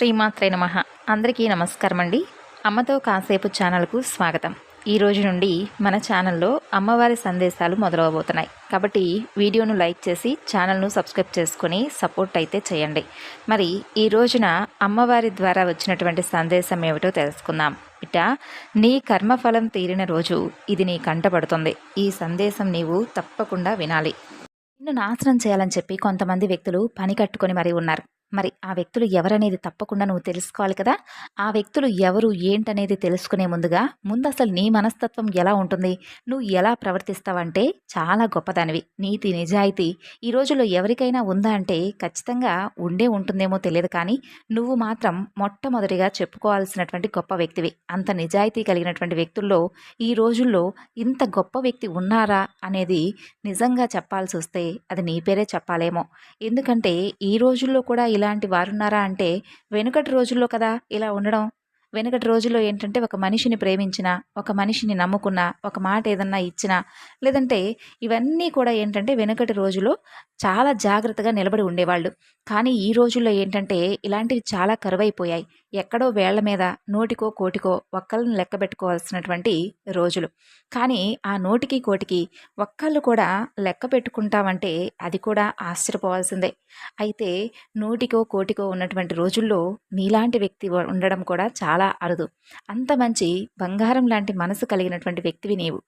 శ్రీమాత్రే నమః. అందరికీ నమస్కారం అండి. అమ్మతో కాసేపు ఛానల్కు స్వాగతం. ఈ రోజు నుండి మన ఛానల్లో అమ్మవారి సందేశాలు మొదలవబోతున్నాయి. కాబట్టి వీడియోను లైక్ చేసి ఛానల్ను సబ్స్క్రైబ్ చేసుకొని సపోర్ట్ అయితే చేయండి. మరి ఈ రోజున అమ్మవారి ద్వారా వచ్చినటువంటి సందేశం ఏమిటో తెలుసుకుందాం. బిడ్డ, నీ కర్మఫలం తీరిన రోజు ఇది నీ కంటపడుతుంది. ఈ సందేశం నీవు తప్పకుండా వినాలి. నిన్ను నాశనం చేయాలని చెప్పి కొంతమంది వ్యక్తులు పని కట్టుకొని మరీ ఉన్నారు. మరి ఆ వ్యక్తులు ఎవరనేది తప్పకుండా నువ్వు తెలుసుకోవాలి కదా. ఆ వ్యక్తులు ఎవరు ఏంటనేది తెలుసుకునే ముందు అసలు నీ మనస్తత్వం ఎలా ఉంటుంది, నువ్వు ఎలా ప్రవర్తిస్తావంటే చాలా గొప్పదానివి. నీతి నిజాయితీ ఈ రోజుల్లో ఎవరికైనా ఉందా అంటే ఖచ్చితంగా ఉంటుందేమో తెలియదు, కానీ నువ్వు మాత్రం మొట్టమొదటిగా చెప్పుకోవాల్సినటువంటి గొప్ప వ్యక్తివి. అంత నిజాయితీ కలిగినటువంటి వ్యక్తుల్లో ఈ రోజుల్లో ఇంత గొప్ప వ్యక్తి ఉన్నారా అనేది నిజంగా చెప్పాల్సి వస్తే అది నీ పేరే చెప్పాలేమో. ఎందుకంటే ఈ రోజుల్లో కూడా ఇలాంటి వారున్నారా అంటే వెనుకటి రోజుల్లో కదా ఇలా ఉండడం. వెనుకటి రోజుల్లో ఏంటంటే ఒక మనిషిని ప్రేమించినా, ఒక మనిషిని నమ్ముకున్నా, ఒక మాట ఏదన్నా ఇచ్చినా, లేదంటే ఇవన్నీ కూడా ఏంటంటే వెనుకటి రోజుల్లో చాలా జాగ్రత్తగా నిలబడి ఉండేవాళ్ళు. కానీ ఈ రోజుల్లో ఏంటంటే ఇలాంటివి చాలా కరువైపోయాయి. ఎక్కడో వేళ్ల మీద నోటికో కోటికో ఒక్కళ్ళని లెక్క పెట్టుకోవాల్సినటువంటి రోజులు. కానీ ఆ నోటికి కోటికి ఒక్కళ్ళు కూడా లెక్క పెట్టుకుంటామంటే అది కూడా ఆశ్చర్యపోవాల్సిందే. అయితే నూటికో కోటికో ఉన్నటువంటి రోజుల్లో నీలాంటి వ్యక్తి ఉండడం కూడా చాలా అరుదు. అంత మంచి బంగారం లాంటి మనసు కలిగినటువంటి వ్యక్తివి నీవు.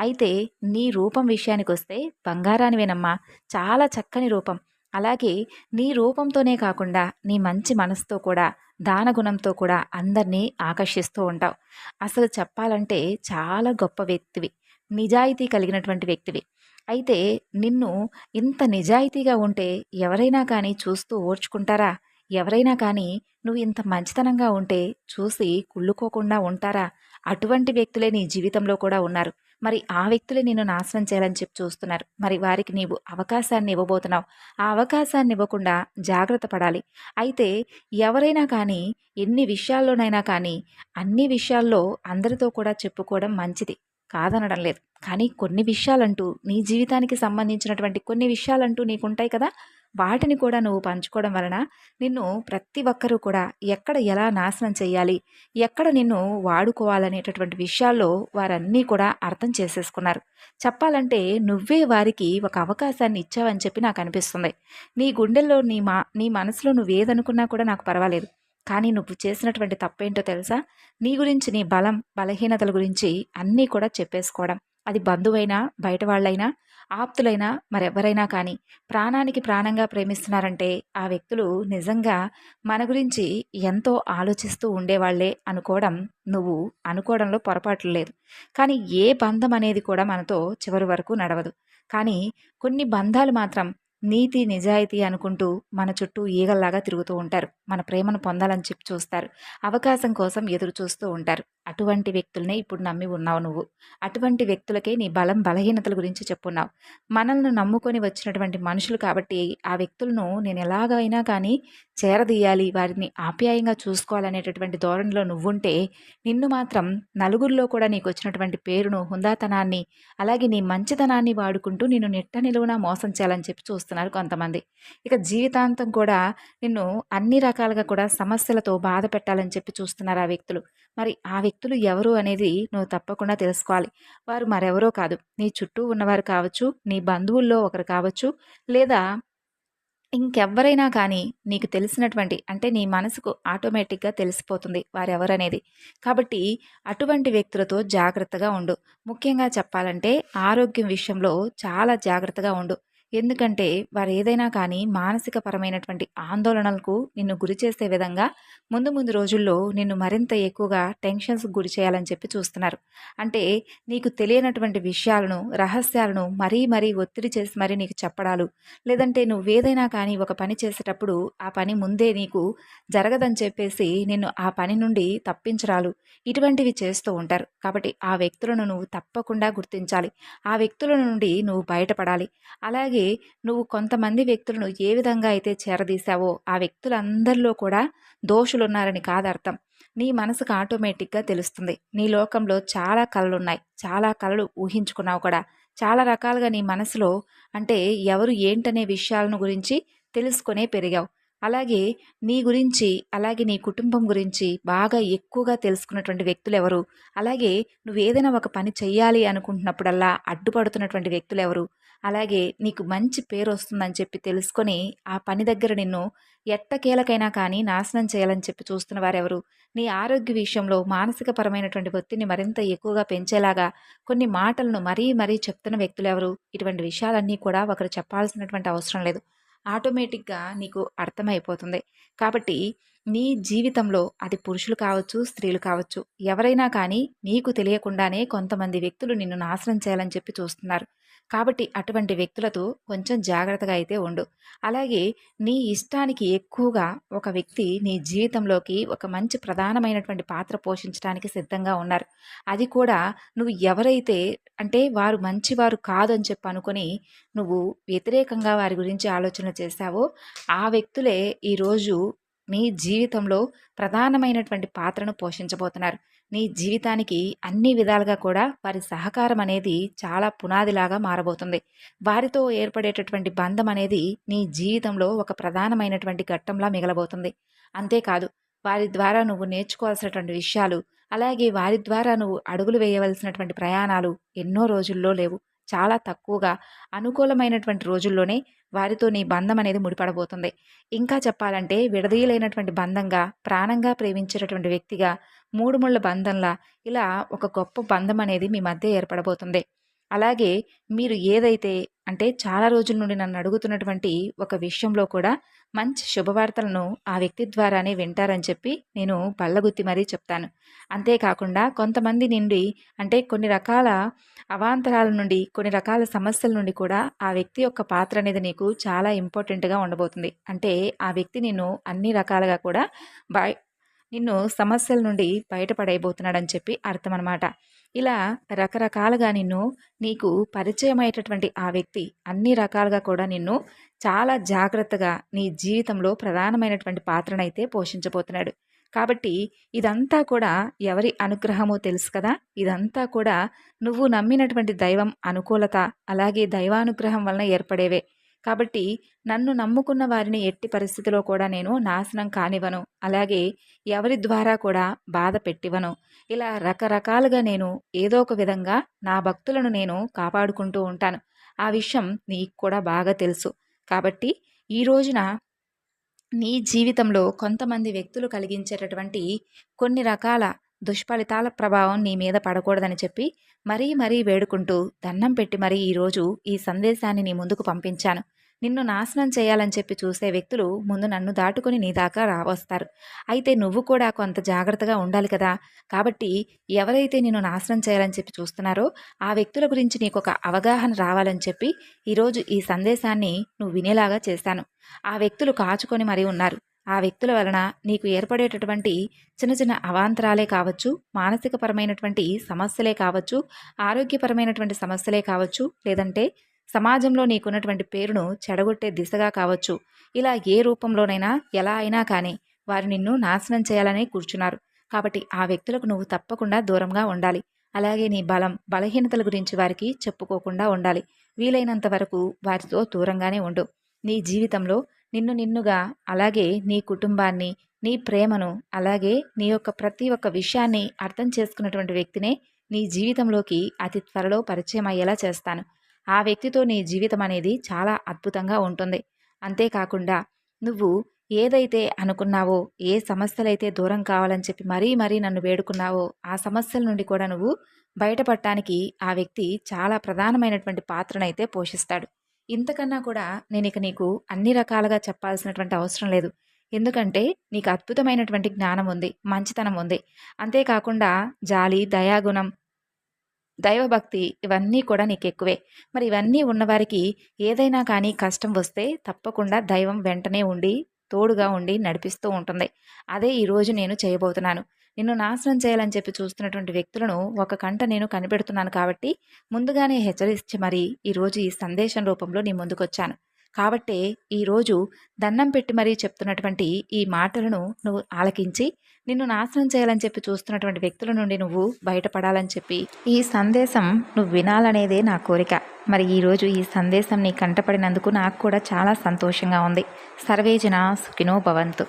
అయితే నీ రూపం విషయానికి వస్తే బంగారానివేనమ్మా, చాలా చక్కని రూపం. అలాగే నీ రూపంతోనే కాకుండా నీ మంచి మనసుతో కూడా, దానగుణంతో కూడా అందరినీ ఆకర్షిస్తూ ఉంటావు. అసలు చెప్పాలంటే చాలా గొప్ప వ్యక్తివి, నిజాయితీ కలిగినటువంటి వ్యక్తివి. అయితే నిన్ను ఇంత నిజాయితీగా ఉంటే ఎవరైనా కానీ చూస్తూ ఓర్చుకుంటారా? ఎవరైనా కానీ నువ్వు ఇంత మంచితనంగా ఉంటే చూసి కుళ్ళుకోకుండా ఉంటారా? అటువంటి వ్యక్తులే నీ జీవితంలో కూడా ఉన్నారు. మరి ఆ వ్యక్తులే నిన్ను నాశనం చేయాలని చెప్పి చూస్తున్నారు. మరి వారికి నీవు అవకాశాన్ని ఇవ్వబోతున్నావు. ఆ అవకాశాన్ని ఇవ్వకుండా జాగ్రత్త పడాలి. అయితే ఎవరైనా కానీ ఎన్ని విషయాల్లోనైనా కానీ అన్ని విషయాల్లో అందరితో కూడా చెప్పుకోవడం మంచిది, కాదనడం లేదు. కానీ కొన్ని విషయాలంటూ నీ జీవితానికి సంబంధించినటువంటి కొన్ని విషయాలంటూ నీకుంటాయి కదా, వాటిని కూడా నువ్వు పంచుకోవడం వలన నిన్ను ప్రతి ఒక్కరూ కూడా ఎక్కడ ఎలా నాశనం చేయాలి, ఎక్కడ నిన్ను వాడుకోవాలనేటటువంటి విషయాల్లో వారన్నీ కూడా అర్థం చేసేసుకున్నారు. చెప్పాలంటే నువ్వే వారికి ఒక అవకాశాన్ని ఇచ్చావని చెప్పి నాకు అనిపిస్తుంది. నీ గుండెల్లో నీ మనసులో నువ్వేదనుకున్నా కూడా నాకు పర్వాలేదు. కానీ నువ్వు చేసినటువంటి తప్పేంటో తెలుసా? నీ గురించి, నీ బలం బలహీనతల గురించి అన్నీ కూడా చెప్పేసుకోవడం. అది బంధువైనా, బయట వాళ్ళైనా, ఆప్తులైనా, మరెవరైనా కానీ ప్రాణానికి ప్రాణంగా ప్రేమిస్తున్నారంటే ఆ వ్యక్తులు నిజంగా మన గురించి ఎంతో ఆలోచిస్తూ ఉండేవాళ్లే అనుకోవడం, నువ్వు అనుకోవడంలో పొరపాట్లు లేదు. కానీ ఏ బంధం అనేది కూడా మనతో చివరి వరకు నడవదు. కానీ కొన్ని బంధాలు మాత్రం నీతి నిజాయితీ అనుకుంటూ మన చుట్టూ ఈగల్లాగా తిరుగుతూ ఉంటారు. మన ప్రేమను పొందాలని చెప్పి చూస్తారు. అవకాశం కోసం ఎదురు చూస్తూ ఉంటారు. అటువంటి వ్యక్తులనే ఇప్పుడు నమ్మి ఉన్నావు నువ్వు. అటువంటి వ్యక్తులకే నీ బలం బలహీనతల గురించి చెప్పున్నావు. మనల్ని నమ్ముకొని వచ్చినటువంటి మనుషులు కాబట్టి ఆ వ్యక్తులను నేను ఎలాగైనా కానీ చేరదీయాలి, వారిని ఆప్యాయంగా చూసుకోవాలనేటటువంటి ధోరణిలో నువ్వుంటే నిన్ను మాత్రం నలుగురిలో కూడా నీకు వచ్చినటువంటి పేరును, హుందాతనాన్ని, అలాగే నీ మంచితనాన్ని వాడుకుంటూ నిన్ను నిట్ట నిలువునా మోసం చేయాలని చెప్పి చూస్తున్నారు కొంతమంది. ఇక జీవితాంతం కూడా నిన్ను అన్ని రకాలుగా కూడా సమస్యలతో బాధ పెట్టాలని చెప్పి చూస్తున్నారు ఆ వ్యక్తులు. మరి ఆ వ్యక్తులు ఎవరు అనేది నువ్వు తప్పకుండా తెలుసుకోవాలి. వారు మరెవరో కాదు, నీ చుట్టూ ఉన్నవారు కావచ్చు, నీ బంధువుల్లో ఒకరు కావచ్చు, లేదా ఇంకెవ్వరైనా కానీ నీకు తెలిసినటువంటి, అంటే నీ మనసుకు ఆటోమేటిక్గా తెలిసిపోతుంది వారెవరనేది. కాబట్టి అటువంటి వ్యక్తులతో జాగ్రత్తగా ఉండు. ముఖ్యంగా చెప్పాలంటే ఆరోగ్యం విషయంలో చాలా జాగ్రత్తగా ఉండు. ఎందుకంటే వారు ఏదైనా కానీ మానసిక పరమైనటువంటి ఆందోళనలకు నిన్ను గురి చేసే విధంగా ముందు ముందు రోజుల్లో నిన్ను మరింత ఎక్కువగా టెన్షన్స్ గురి చేయాలని చెప్పి చూస్తున్నారు. అంటే నీకు తెలియనటువంటి విషయాలను, రహస్యాలను మరీ మరీ ఒత్తిడి చేసి మరీ నీకు చెప్పడాలు, లేదంటే నువ్వేదైనా కానీ ఒక పని చేసేటప్పుడు ఆ పని ముందే నీకు జరగదని చెప్పేసి నిన్ను ఆ పని నుండి తప్పించరాలు, ఇటువంటివి చేస్తూ ఉంటారు. కాబట్టి ఆ వ్యక్తులను నువ్వు తప్పకుండా గుర్తించాలి. ఆ వ్యక్తుల నుండి నువ్వు బయటపడాలి. అలాగే నువ్వు కొంతమంది వ్యక్తులను ఏ విధంగా అయితే చేరదీశావో ఆ వ్యక్తులందరిలో కూడా దోషులున్నారని కాదర్థం. నీ మనసుకు ఆటోమేటిక్గా తెలుస్తుంది. నీ లోకంలో చాలా కళలున్నాయి, చాలా కళలు ఊహించుకున్నావు కూడా. చాలా రకాలుగా నీ మనసులో, అంటే ఎవరు ఏంటనే విషయాలను గురించి తెలుసుకునే పెరిగావు. అలాగే నీ గురించి, అలాగే నీ కుటుంబం గురించి బాగా ఎక్కువగా తెలుసుకున్నటువంటి వ్యక్తులెవరు? అలాగే నువ్వేదైనా ఒక పని చెయ్యాలి అనుకుంటున్నప్పుడల్లా అడ్డుపడుతున్నటువంటి వ్యక్తులెవరు? అలాగే నీకు మంచి పేరొస్తుందని చెప్పి తెలుసుకొని, ఆ పని దగ్గర నిన్ను ఎట్టకేలకైనా కానీ నాశనం చేయాలని చెప్పి చూస్తున్న వారెవరు? నీ ఆరోగ్య విషయంలో మానసిక పరమైనటువంటి ఒత్తిడిని మరింత ఎక్కువగా పెంచేలాగా కొన్ని మాటలను మరీ మరీ చెప్తున్న వ్యక్తులెవరు? ఇటువంటి విషయాలన్నీ కూడా ఒకరు చెప్పాల్సినటువంటి అవసరం లేదు. ఆటోమేటిక్‌గా నీకు అర్థమైపోతుంది. కాబట్టి నీ జీవితంలో అది పురుషులు కావచ్చు, స్త్రీలు కావచ్చు, ఎవరైనా కానీ నీకు తెలియకుండానే కొంతమంది వ్యక్తులు నిన్ను నాశనం చేయాలని చెప్పి చూస్తున్నారు. కాబట్టి అటువంటి వ్యక్తులతో కొంచెం జాగ్రత్తగా అయితే ఉండు. అలాగే నీ ఇష్టానికి ఎక్కువగా ఒక వ్యక్తి నీ జీవితంలోకి ఒక మంచి ప్రధానమైనటువంటి పాత్ర పోషించడానికి సిద్ధంగా ఉన్నారు. అది కూడా నువ్వు ఎవరైతే అంటే వారు మంచివారు కాదని చెప్పి అనుకుని నువ్వు వ్యతిరేకంగా వారి గురించి ఆలోచన చేశావో ఆ వ్యక్తులే ఈరోజు నీ జీవితంలో ప్రధానమైనటువంటి పాత్రను పోషించబోతున్నారు. నీ జీవితానికి అన్ని విధాలుగా కూడా వారి సహకారం అనేది చాలా పునాదిలాగా మారబోతుంది. వారితో ఏర్పడేటటువంటి బంధం అనేది నీ జీవితంలో ఒక ప్రధానమైనటువంటి ఘట్టంలా మిగలబోతుంది. అంతేకాదు వారి ద్వారా నువ్వు నేర్చుకోవాల్సినటువంటి విషయాలు, అలాగే వారి ద్వారా నువ్వు అడుగులు వేయవలసినటువంటి ప్రయాణాలు ఎన్నో రోజుల్లో లేవు. చాలా తక్కువగా అనుకూలమైనటువంటి రోజుల్లోనే వారితో నీ బంధం అనేది ముడిపడబోతుంది. ఇంకా చెప్పాలంటే విడదీయలేనటువంటి బంధంగా, ప్రాణంగా ప్రేమించేటటువంటి వ్యక్తిగా, మూడు ముళ్ళ బంధంలా ఇలా ఒక గొప్ప బంధం అనేది మీ మధ్య ఏర్పడబోతుంది. అలాగే మీరు ఏదైతే అంటే చాలా రోజుల నుండి నన్ను అడుగుతున్నటువంటి ఒక విషయంలో కూడా మంచి శుభవార్తలను ఆ వ్యక్తి ద్వారానే వింటారని చెప్పి నేను బల్లగుద్ది మరీ చెప్తాను. అంతేకాకుండా కొంతమంది నుండి అంటే కొన్ని రకాల అవాంతరాల నుండి, కొన్ని రకాల సమస్యల నుండి కూడా ఆ వ్యక్తి యొక్క పాత్ర అనేది నీకు చాలా ఇంపార్టెంట్‌గా ఉండబోతుంది. అంటే ఆ వ్యక్తి నిన్ను అన్ని రకాలుగా కూడా బయ నిన్ను సమస్యల నుండి బయటపడేయబోతున్నాడని చెప్పి అర్థం అనమాట. ఇలా రకరకాలుగా నీకు పరిచయమయ్యేటటువంటి ఆ వ్యక్తి అన్ని రకాలుగా కూడా నిన్ను చాలా జాగ్రత్తగా నీ జీవితంలో ప్రధానమైనటువంటి పాత్రనైతే పోషించబోతున్నాడు. కాబట్టి ఇదంతా కూడా ఎవరి అనుగ్రహమో తెలుసు కదా! ఇదంతా కూడా నువ్వు నమ్మినటువంటి దైవం అనుకూలత, అలాగే దైవానుగ్రహం వలన ఏర్పడేవే. కాబట్టి నన్ను నమ్ముకున్న వారిని ఎట్టి పరిస్థితిలో కూడా నేను నాశనం కానివ్వను. అలాగే ఎవరి ద్వారా కూడా బాధ పెట్టివ్వను. ఇలా రకరకాలుగా నేను ఏదో ఒక విధంగా నా భక్తులను నేను కాపాడుకుంటూ ఉంటాను. ఆ విషయం నీకు కూడా బాగా తెలుసు. కాబట్టి ఈ రోజున నీ జీవితంలో కొంతమంది వ్యక్తులు కలిగించేటటువంటి కొన్ని రకాల దుష్ఫలితాల ప్రభావం నీ మీద పడకూడదని చెప్పి మరీ మరీ వేడుకుంటూ దండం పెట్టి మరీ ఈరోజు ఈ సందేశాన్ని నీ ముందుకు పంపించాను. నిన్ను నాశనం చేయాలని చెప్పి చూసే వ్యక్తులు ముందు నన్ను దాటుకొని నీ దాకా రావస్తారు. అయితే నువ్వు కూడా కొంత జాగ్రత్తగా ఉండాలి కదా! కాబట్టి ఎవరైతే నిన్ను నాశనం చేయాలని చెప్పి చూస్తున్నారో ఆ వ్యక్తుల గురించి నీకు ఒక అవగాహన రావాలని చెప్పి ఈరోజు ఈ సందేశాన్ని నువ్వు వినేలాగా చేశాను. ఆ వ్యక్తులు కాచుకొని మరీ ఉన్నారు. ఆ వ్యక్తుల వలన నీకు ఏర్పడేటటువంటి చిన్న చిన్న అవాంతరాలే కావచ్చు, మానసిక పరమైనటువంటి సమస్యలే కావచ్చు, ఆరోగ్యపరమైనటువంటి సమస్యలే కావచ్చు, లేదంటే సమాజంలో నీకున్నటువంటి పేరును చెడగొట్టే దిశగా కావచ్చు, ఇలా ఏ రూపంలోనైనా ఎలా అయినా కానీ వారు నిన్ను నాశనం చేయాలనే కూర్చున్నారు. కాబట్టి ఆ వ్యక్తులకు నువ్వు తప్పకుండా దూరంగా ఉండాలి. అలాగే నీ బలం, బలహీనతల గురించి వారికి చెప్పుకోకుండా ఉండాలి. వీలైనంత వరకు వారితో దూరంగానే ఉండు. నీ జీవితంలో నిన్నుగా, అలాగే నీ కుటుంబాన్ని, నీ ప్రేమను, అలాగే నీ యొక్క ప్రతి ఒక్క విషయాన్ని అర్థం చేసుకున్నటువంటి వ్యక్తినే నీ జీవితంలోకి అతి త్వరలో పరిచయం అయ్యేలా చేస్తాను. ఆ వ్యక్తితో నీ జీవితం అనేది చాలా అద్భుతంగా ఉంటుంది. అంతేకాకుండా నువ్వు ఏదైతే అనుకున్నావో, ఏ సమస్యలైతే దూరం కావాలని చెప్పి మరీ మరీ నన్ను వేడుకున్నావో, ఆ సమస్యల నుండి కూడా నువ్వు బయటపడటానికి ఆ వ్యక్తి చాలా ప్రధానమైనటువంటి పాత్రనైతే పోషిస్తాడు. ఇంతకన్నా కూడా నేనిక నీకు అన్ని రకాలుగా చెప్పాల్సినటువంటి అవసరం లేదు. ఎందుకంటే నీకు అద్భుతమైనటువంటి జ్ఞానం ఉంది, మంచితనం ఉంది. అంతేకాకుండా జాలి, దయాగుణం, దైవభక్తి ఇవన్నీ కూడా నీకెక్కువే. మరి ఇవన్నీ ఉన్నవారికి ఏదైనా కానీ కష్టం వస్తే తప్పకుండా దైవం వెంటనే ఉండి, తోడుగా ఉండి నడిపిస్తూ ఉంటుంది. అదే ఈరోజు నేను చేయబోతున్నాను. నిన్ను నాశనం చేయాలని చెప్పి చూస్తున్నటువంటి వ్యక్తులను ఒక కంట నేను కనిపెడుతున్నాను కాబట్టి ముందుగానే హెచ్చరించి మరీ ఈరోజు ఈ సందేశం రూపంలో నీ ముందుకొచ్చాను. కాబట్టే ఈరోజు దండం పెట్టి మరీ చెప్తున్నటువంటి ఈ మాటలను నువ్వు ఆలకించి నిన్ను నాశనం చేయాలని చెప్పి చూస్తున్నటువంటి వ్యక్తుల నుండి నువ్వు బయటపడాలని చెప్పి ఈ సందేశం నువ్వు వినాలనేదే నా కోరిక. మరి ఈరోజు ఈ సందేశం నీ కంటపడినందుకు నాకు కూడా చాలా సంతోషంగా ఉంది. సర్వేజన సుఖినో భవంతు.